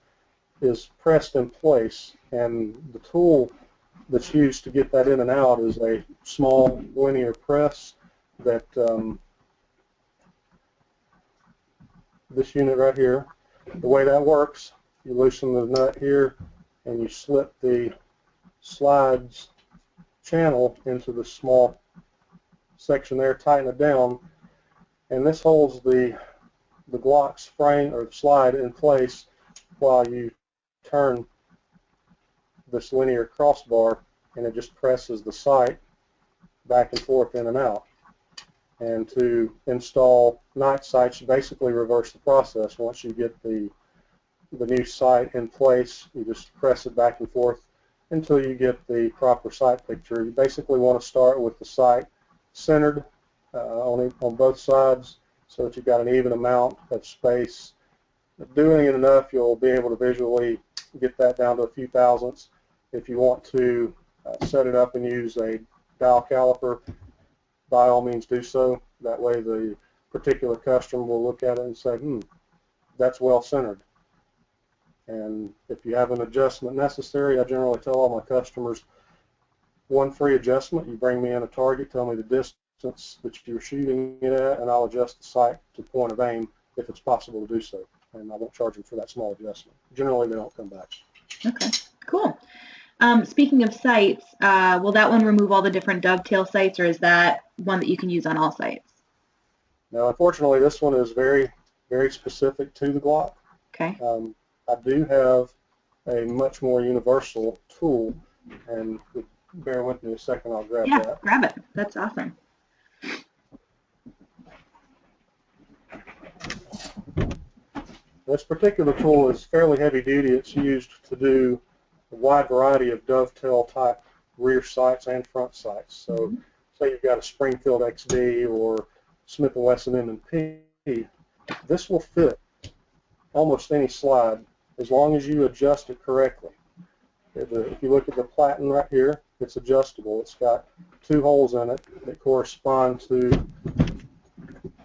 is pressed in place, and the tool that's used to get that in and out is a small linear press that this unit right here. The way that works, you loosen the nut here and you slip the slides channel into the small section there, tighten it down, and this holds the Glock spring or slide in place while you turn this linear crossbar, and it just presses the sight back and forth, in and out. And to install night sights, you basically reverse the process. Once you get the new sight in place, you just press it back and forth until you get the proper sight picture. You basically want to start with the sight centered on both sides so that you've got an even amount of space. Doing it enough, you'll be able to visually get that down to a few thousandths. If you want to set it up and use a dial caliper, by all means do so. That way the particular customer will look at it and say, that's well centered. And if you have an adjustment necessary, I generally tell all my customers, one free adjustment. You bring me in a target, tell me the distance that you're shooting it at, and I'll adjust the sight to point of aim if it's possible to do so. And I won't charge them for that small adjustment. Generally, they don't come back.
Okay, cool. Speaking of sights, will that one remove all the different Dovetail sights, or is that one that you can use on all sights?
Now, unfortunately, this one is very, very specific to the Glock.
Okay.
I do have a much more universal tool, and bear with me a second, I'll grab that.
Yeah, grab it. That's awesome.
This particular tool is fairly heavy duty. It's used to do a wide variety of Dovetail type rear sights and front sights. So say you've got a Springfield XD or Smith & Wesson M&P, this will fit almost any slide as long as you adjust it correctly. If you look at the platen right here, it's adjustable. It's got two holes in it that correspond to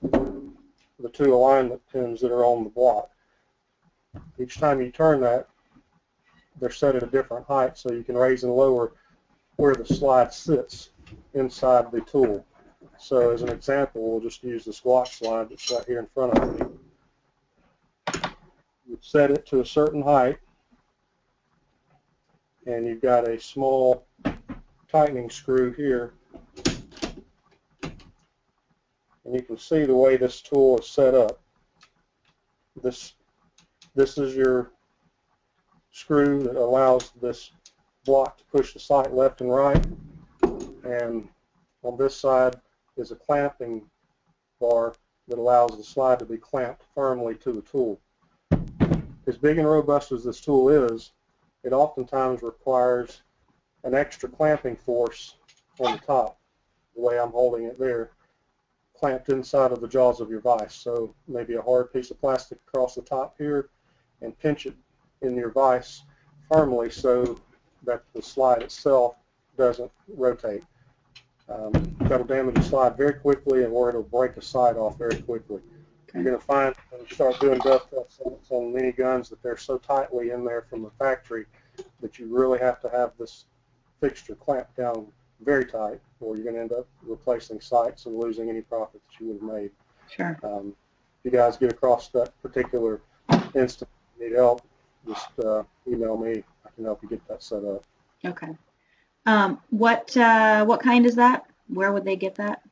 the two alignment pins that are on the block. Each time you turn that, they're set at a different height, so you can raise and lower where the slide sits inside the tool. So as an example, we'll just use this Glock slide that's right here in front of me. You set it to a certain height, and you've got a small tightening screw here. And you can see the way this tool is set up. This is your screw that allows this block to push the sight left and right, and on this side is a clamping bar that allows the slide to be clamped firmly to the tool. As big and robust as this tool is, it oftentimes requires an extra clamping force on the top, the way I'm holding it there, clamped inside of the jaws of your vise. So maybe a hard piece of plastic across the top here, and pinch it in your vise firmly so that the slide itself doesn't rotate. That'll damage the slide very quickly, and or it'll break the sight off very quickly. You're going to find when you start doing dovetail sights on many guns that they're so tightly in there from the factory that you really have to have this fixture clamped down very tight, or you're going to end up replacing sights and losing any profit that you would have made.
Sure.
If you guys get across that particular instance, need help, just email me. I can help you get that set up.
Okay. What kind is that? Where would they get that?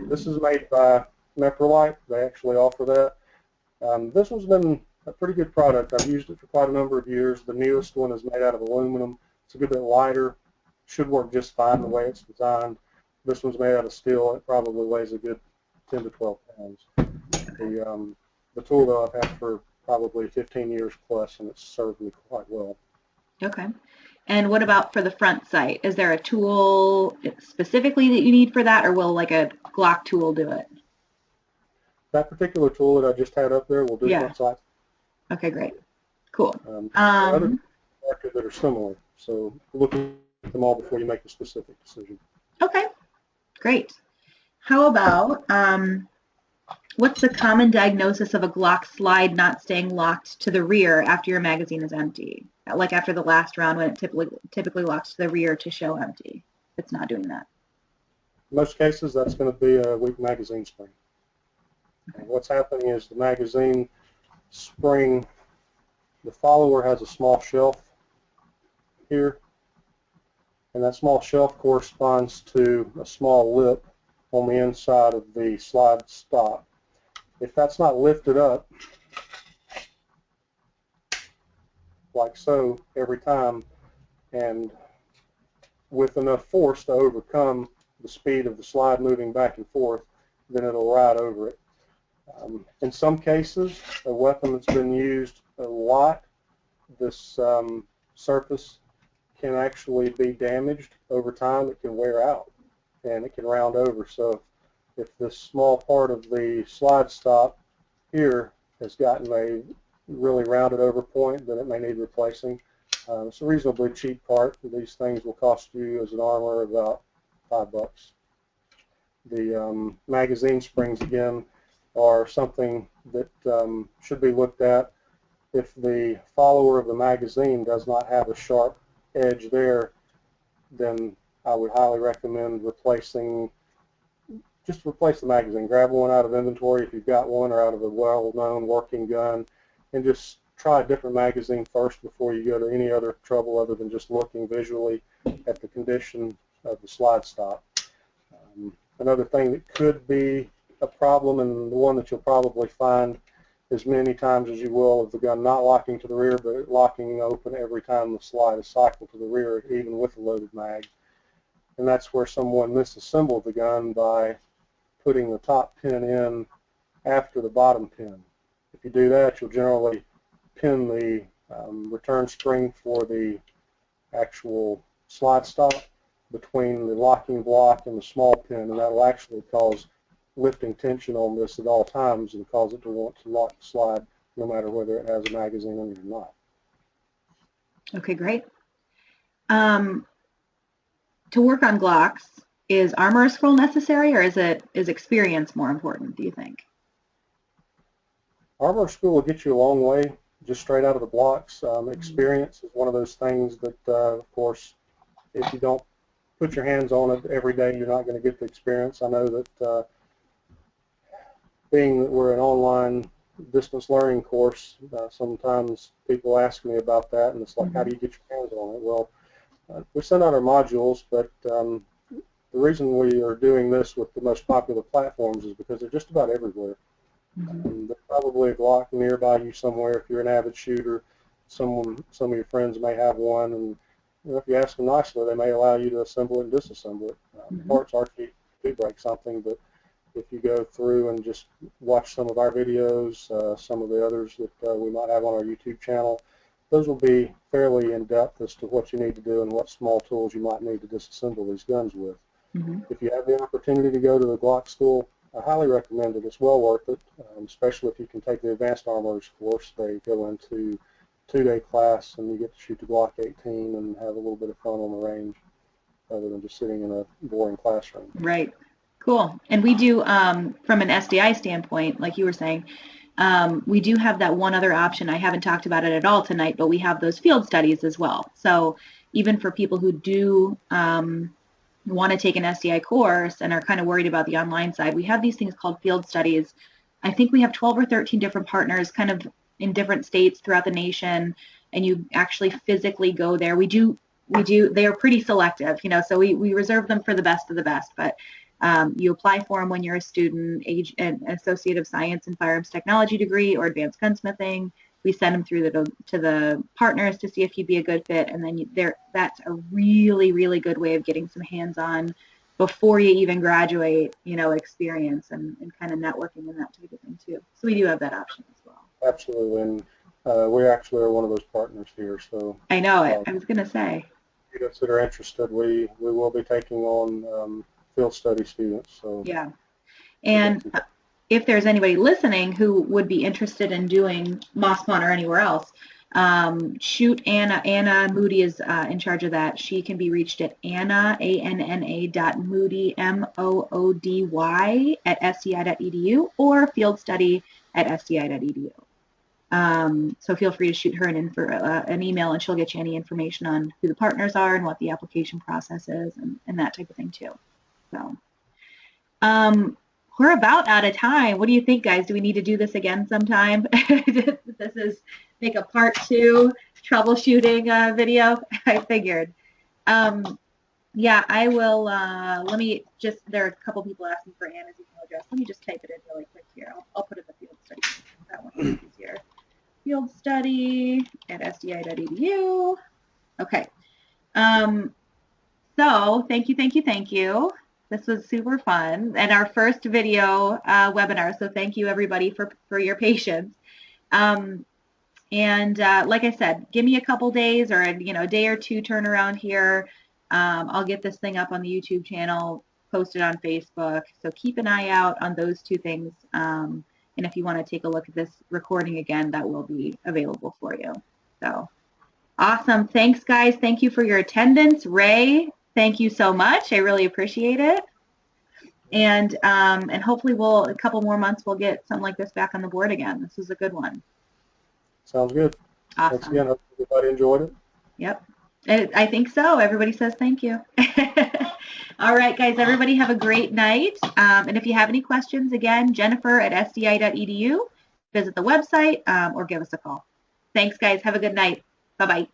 This is made by Meprolite. They actually offer that. This one's been a pretty good product. I've used it for quite a number of years. The newest one is made out of aluminum. It's a good bit lighter. Should work just fine the way it's designed. This one's made out of steel. It probably weighs a good 10 to 12 pounds. The tool, though, I've had for probably 15 years plus, and it's served me quite well.
Okay. And what about for the front sight? Is there a tool specifically that you need for that, or will like a Glock tool do it?
That particular tool that I just had up there will do front sight.
Okay, great. Cool.
Other markets that are similar, so look at them all before you make a specific decision.
Okay, great. How about what's the common diagnosis of a Glock slide not staying locked to the rear after your magazine is empty? Like after the last round when it typically locks to the rear to show empty. It's not doing that.
In most cases, that's going to be a weak magazine spring. And what's happening is the magazine spring, the follower has a small shelf here, and that small shelf corresponds to a small lip on the inside of the slide stop. If that's not lifted up, like so, every time, and with enough force to overcome the speed of the slide moving back and forth, then it'll ride over it. In some cases, a weapon that's been used a lot, this surface can actually be damaged over time. It can wear out and it can round over. So if this small part of the slide stop here has gotten a really rounded over point, then it may need replacing. It's a reasonably cheap part. These things will cost you as an armor about $5. The magazine springs, again, are something that should be looked at. If the follower of the magazine does not have a sharp edge there, then I would highly recommend just replace the magazine. Grab one out of inventory if you've got one, or out of a well-known working gun, and just try a different magazine first before you go to any other trouble other than just looking visually at the condition of the slide stop. Another thing that could be a problem, and the one that you'll probably find as many times as you will, of the gun not locking to the rear, but locking open every time the slide is cycled to the rear, even with a loaded mag. And that's where someone misassembled the gun by putting the top pin in after the bottom pin. If you do that, you'll generally pin the return spring for the actual slide stop between the locking block and the small pin, and that will actually cause lifting tension on this at all times and cause it to want to lock the slide no matter whether it has a magazine in it or not.
Okay, great. To work on Glocks, is armor scroll necessary, or is experience more important, do you think?
Armor school will get you a long way just straight out of the blocks. Experience is one of those things that, of course, if you don't put your hands on it every day, you're not going to get the experience. I know that being that we're an online distance learning course, sometimes people ask me about that, and it's like, how do you get your hands on it? Well, we send out our modules, but the reason we are doing this with the most popular platforms is because they're just about everywhere. There's probably a Glock nearby you somewhere if you're an avid shooter. Some of your friends may have one, and if you ask them nicely, they may allow you to assemble it and disassemble it. Parts are cheap to break something, but if you go through and just watch some of our videos, some of the others that we might have on our YouTube channel, those will be fairly in-depth as to what you need to do and what small tools you might need to disassemble these guns with. If you have the opportunity to go to the Glock school, I highly recommend it. It's well worth it, especially if you can take the Advanced Armorers course. They go into a 2-day class, and you get to shoot the Glock 18 and have a little bit of fun on the range rather than just sitting in a boring classroom.
Right. Cool. And we do, from an SDI standpoint, like you were saying, we do have that one other option. I haven't talked about it at all tonight, but we have those field studies as well. So even for people who do want to take an SDI course and are kind of worried about the online side, we have these things called field studies. I think we have 12 or 13 different partners kind of in different states throughout the nation, and you actually physically go there. We do, they are pretty selective, you know, so we reserve them for the best of the best, but you apply for them when you're a student, an Associate of Science in Firearms Technology degree or Advanced Gunsmithing. We send them through to the partners to see if you'd be a good fit, and then that's a really, really good way of getting some hands-on before you even graduate, you know, experience and kind of networking and that type of thing too. So we do have that option as well.
Absolutely, and we actually are one of those partners here. So
I know it. I was going to say.
Students that are interested, we will be taking on field study students. So
yeah, and if there's anybody listening who would be interested in doing Mosspawn or anywhere else, shoot Anna. Anna Moody is in charge of that. She can be reached at Anna, ANNA.Moody, MOODY @SDI.edu or fieldstudy@SDI.edu. So feel free to shoot her an email, and she'll get you any information on who the partners are and what the application process is and that type of thing too. So we're about out of time. What do you think, guys? Do we need to do this again sometime? This is make a part 2 troubleshooting video. I figured. Yeah, I will. Let me just, there are a couple people asking for Anna's email address. Let me just type it in really quick here. I'll put in the field study. That one is easier. Field study at sdi.edu. Okay. So thank you. This was super fun and our first video webinar. So thank you everybody for your patience. Like I said, give me a couple days or a day or two turnaround here. I'll get this thing up on the YouTube channel, posted on Facebook. So keep an eye out on those two things. And if you want to take a look at this recording again, that will be available for you. So awesome. Thanks, guys. Thank you for your attendance. Ray, thank you so much. I really appreciate it. And hopefully a couple more months, we'll get something like this back on the board again. This was a good one.
Sounds good.
Awesome.
Once again, hope everybody enjoyed it.
Yep. I think so. Everybody says thank you. All right, guys, everybody have a great night. And if you have any questions, again, Jennifer at sdi.edu, visit the website or give us a call. Thanks, guys. Have a good night. Bye-bye.